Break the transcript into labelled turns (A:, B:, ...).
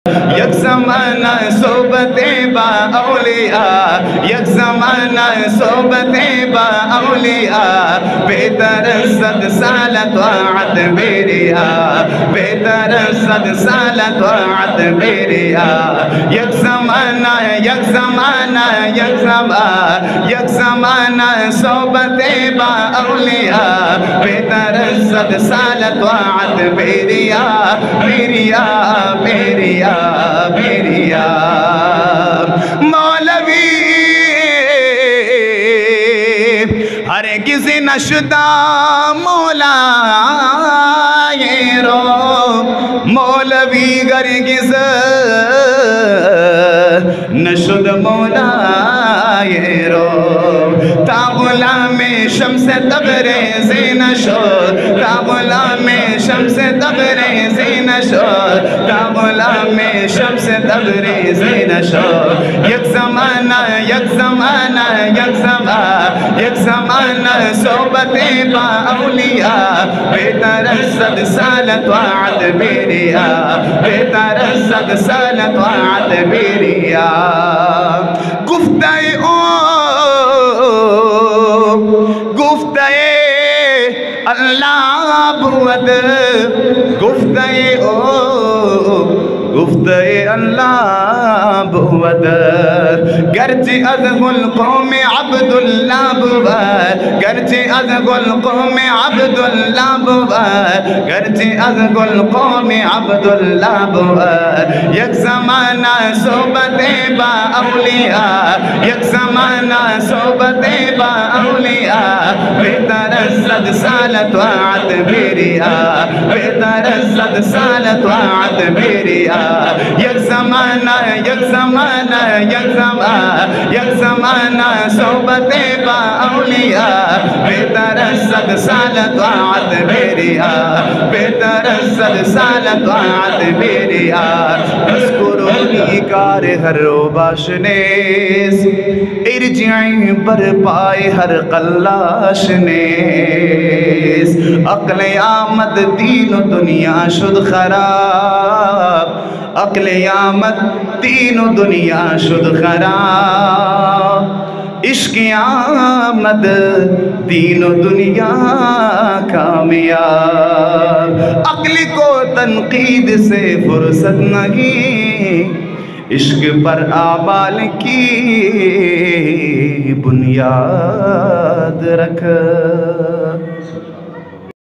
A: یک زمانہ صحبت با اولیاء، یک زمانہ صحبت با اولیاء، بہتر صد سال طاعت میریا، بہتر صد سال طاعت میریا، یک زمانہ یک زمانہ یک زمانہ یک زمانہ صحبت با اولیاء، بہتر صد سال طاعت میریا میریا میریا میریا مولوی ہرگز نشدہ مولا رو مولوی ہرگز نشد مولا رو تا غلام شمس تبریز نشد، تا غلام شمس تبریز نشد، تا غلام شمس تبریز نشد، یک زمانہ یک زمانہ یک زمانہ یک زمانہ صحبت با اولیاء، بہتر صد سال طاعت میریا، بہتر صد سال طاعت میریا گفتہ گفتہ اللہ بود گفتہ گفتہ اللہ بود گرچہ از القوم عبداللہ بود، گرچہ از القوم عبداللہ بود، گرچہ از القوم عبداللہ بود، یک زمانہ صحبت با اولیاء، یک زمانہ صحبت با اولیاء، بہتر صد سال طاعت میریا، بہتر صد سال طاعت میریا، یک زمانہ یک زمانہ یک زمانہ یک زمانہ صحبت با اولیاء، بہتر صد سال طاعت میریا، بہتر صد سال طاعت میریا اذکرونی کار ہر باش نیز ارجعی بر پائے ہر قلاش نیز، عقل آمد دین و دنیا شد خراب، عقل آمد دین و دنیا شد خراب، عشق آمد دین و دنیا کامیاب، عقل کو تنقید سے فرصت نہیں، عشق پر اعمال کی بنیاد رکھ